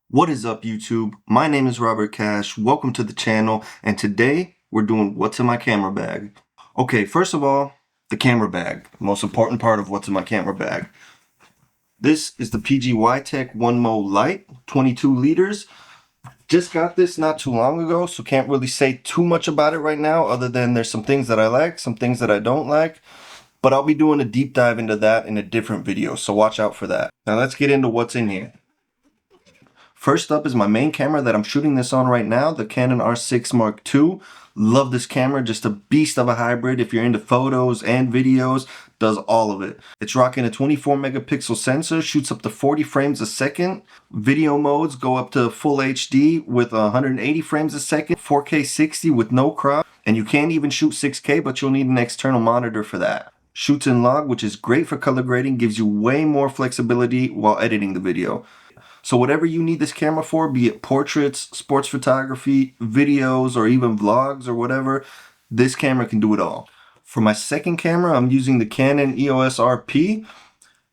What is up, YouTube? My name is Robert Cash. Welcome to the channel, and today we're doing what's in my camera bag. Okay, first of all, the camera bag. Most important part of what's in my camera bag. This is the Pgytech onemo Lite, 22 liters. Just got this not too long ago, so can't really say too much about it right now, other than there's some things that I like, some things that I don't like. But I'll be doing a deep dive into that in a different video, so watch out for that. Now let's get into what's in here. First up is my main camera that I'm shooting this on right now, the Canon R6 Mark II. Love this camera, just a beast of a hybrid. If you're into photos and videos, does all of it. It's rocking a 24 megapixel sensor, shoots up to 40 frames a second. Video modes go up to full HD with 180 frames a second, 4K 60 with no crop, and you can even shoot 6K, but you'll need an external monitor for that. Shoots in log, which is great for color grading, gives you way more flexibility while editing the video. So whatever you need this camera for, be it portraits, sports photography, videos, or even vlogs or whatever, this camera can do it all. For my second camera, I'm using the Canon EOS RP.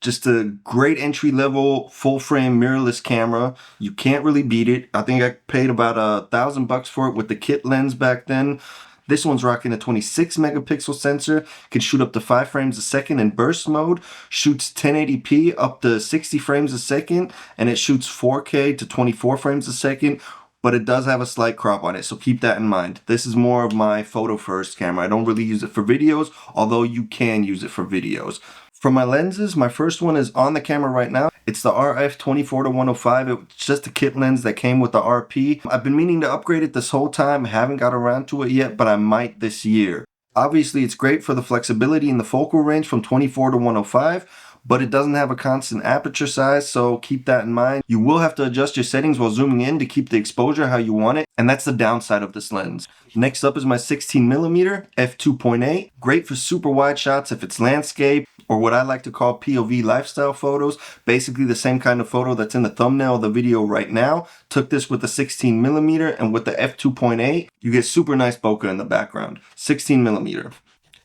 Just a great entry-level full-frame mirrorless camera. You can't really beat it. I think I paid about $1,000 for it with the kit lens back then. This one's rocking a 26 megapixel sensor, can shoot up to 5 frames a second in burst mode, shoots 1080p up to 60 frames a second, and it shoots 4K to 24 frames a second, but it does have a slight crop on it, so keep that in mind. This is more of my photo first camera. I don't really use it for videos, although you can use it for videos. For my lenses, my first one is on the camera right now. It's the RF 24-105. It's just a kit lens that came with the RP. I've been meaning to upgrade it this whole time. Haven't got around to it yet, but I might this year. Obviously, it's great for the flexibility in the focal range from 24-105, but it doesn't have a constant aperture size, so keep that in mind. You will have to adjust your settings while zooming in to keep the exposure how you want it, and that's the downside of this lens. Next up is my 16mm f2.8. Great for super wide shots if it's landscape, or what I like to call POV lifestyle photos. Basically the same kind of photo that's in the thumbnail of the video right now. Took this with the 16mm, and with the f2.8, you get super nice bokeh in the background. 16mm.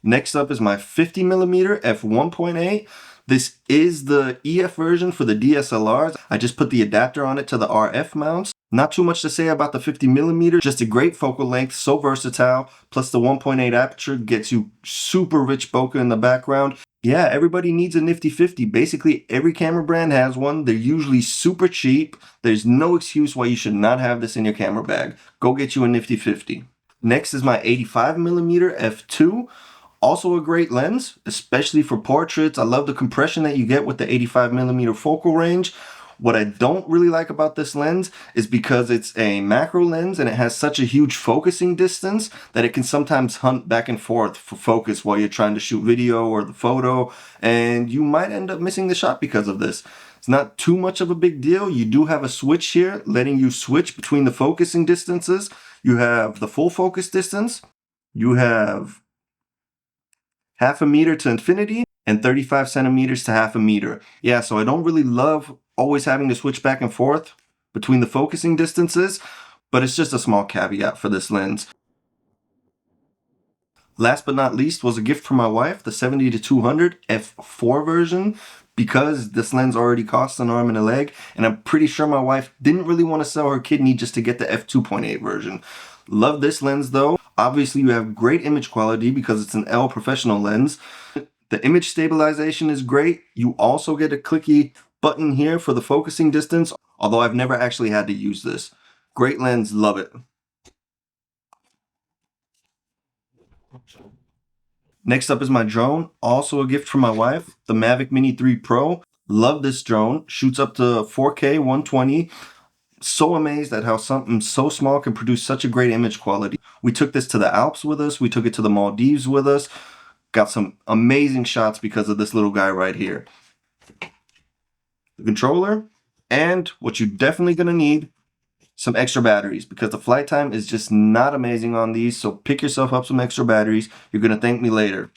Next up is my 50mm f1.8. This is the EF version for the DSLRs. I just put the adapter on it to the RF mounts. Not too much to say about the 50mm, just a great focal length, so versatile, plus the 1.8 aperture gets you super rich bokeh in the background. Yeah, everybody needs a nifty 50. Basically, every camera brand has one. They're usually super cheap. There's no excuse why you should not have this in your camera bag. Go get you a nifty 50. Next is my 85mm f2. Also a great lens, especially for portraits. I love the compression that you get with the 85mm focal range. What I don't really like about this lens is because it's a macro lens and it has such a huge focusing distance that it can sometimes hunt back and forth for focus while you're trying to shoot video or the photo, and you might end up missing the shot because of this. It's not too much of a big deal. You do have a switch here letting you switch between the focusing distances. You have the full focus distance. You have 0.5 meter to infinity, and 35 centimeters to 0.5 meter. Yeah, so I don't really love always having to switch back and forth between the focusing distances, but it's just a small caveat for this lens. Last but not least was a gift from my wife, the 70-200 f4 version, because this lens already costs an arm and a leg, and I'm pretty sure my wife didn't really want to sell her kidney just to get the f2.8 version. Love this lens though. Obviously you have great image quality because it's an L professional lens. The image stabilization is great. You also get a clicky button here for the focusing distance, although I've never actually had to use this. Great lens, love it. Next up is my drone, also a gift from my wife, the Mavic Mini 3 Pro. Love this drone, shoots up to 4K 120. So amazed at how something so small can produce such a great image quality. We took this to the Alps with us, we took it to the Maldives with us. Got some amazing shots because of this little guy right here. The controller, and what you're definitely gonna need, some extra batteries, because the flight time is just not amazing on these, so pick yourself up some extra batteries. You're gonna thank me later.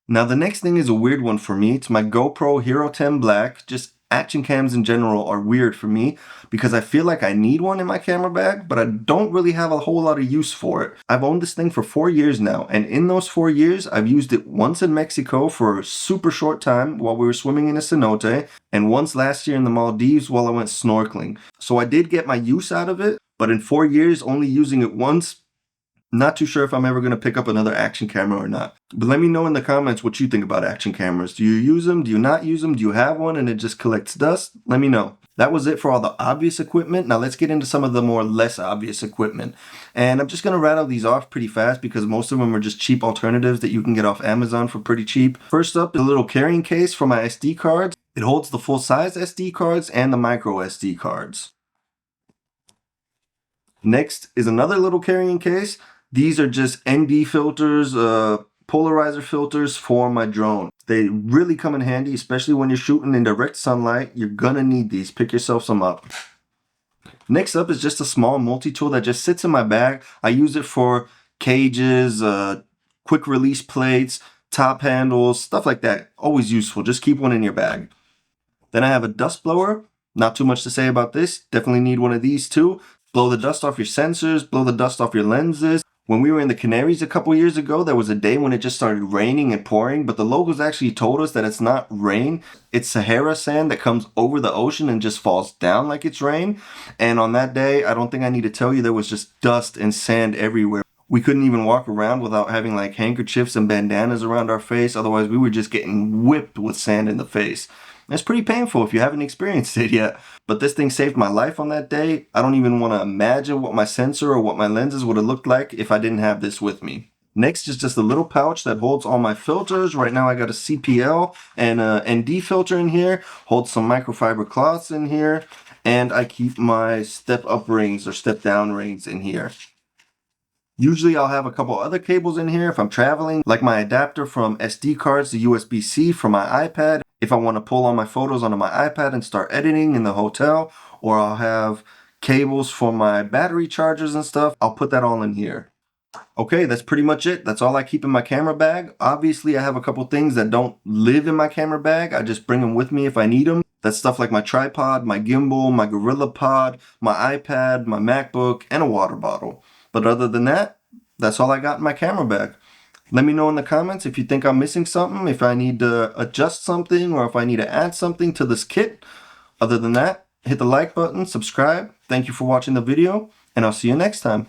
Now the next thing is a weird one for me. It's my GoPro Hero 10 Black. Just action cams in general are weird for me because I feel like I need one in my camera bag, but I don't really have a whole lot of use for it. I've owned this thing for 4 years now, and in those 4 years, I've used it once in Mexico for a super short time while we were swimming in a cenote, and once last year in the Maldives while I went snorkeling. So I did get my use out of it, but in 4 years, only using it once, not too sure if I'm ever going to pick up another action camera or not. But let me know in the comments what you think about action cameras. Do you use them? Do you not use them? Do you have one and it just collects dust? Let me know. That was it for all the obvious equipment. Now let's get into some of the more less obvious equipment. And I'm just going to rattle these off pretty fast because most of them are just cheap alternatives that you can get off Amazon for pretty cheap. First up is a little carrying case for my SD cards. It holds the full-size SD cards and the micro SD cards. Next is another little carrying case. These are just ND filters, polarizer filters for my drone. They really come in handy, especially when you're shooting in direct sunlight. You're gonna need these. Pick yourself some up. Next up is just a small multi-tool that just sits in my bag. I use it for cages, quick release plates, top handles, stuff like that. Always useful. Just keep one in your bag. Then I have a dust blower. Not too much to say about this. Definitely need one of these too. Blow the dust off your sensors, blow the dust off your lenses. When we were in the Canaries a couple years ago, there was a day when it just started raining and pouring, but the locals actually told us that it's not rain. It's Sahara sand that comes over the ocean and just falls down like it's rain. And on that day, I don't think I need to tell you, there was just dust and sand everywhere. We couldn't even walk around without having like handkerchiefs and bandanas around our face. Otherwise, we were just getting whipped with sand in the face. It's pretty painful if you haven't experienced it yet. But this thing saved my life on that day. I don't even want to imagine what my sensor or what my lenses would have looked like if I didn't have this with me. Next is just a little pouch that holds all my filters. Right now I got a CPL and a ND filter in here. Holds some microfiber cloths in here. And I keep my step up rings or step down rings in here. Usually I'll have a couple other cables in here if I'm traveling, like my adapter from SD cards to USB-C for my iPad. If I want to pull all my photos onto my iPad and start editing in the hotel, or I'll have cables for my battery chargers and stuff, I'll put that all in here. Okay, that's pretty much it. That's all I keep in my camera bag. Obviously, I have a couple things that don't live in my camera bag. I just bring them with me if I need them. That's stuff like my tripod, my gimbal, my Gorilla Pod, my iPad, my MacBook, and a water bottle. But other than that, that's all I got in my camera bag. Let me know in the comments if you think I'm missing something, if I need to adjust something, or if I need to add something to this kit. Other than that, hit the like button, subscribe. Thank you for watching the video, and I'll see you next time.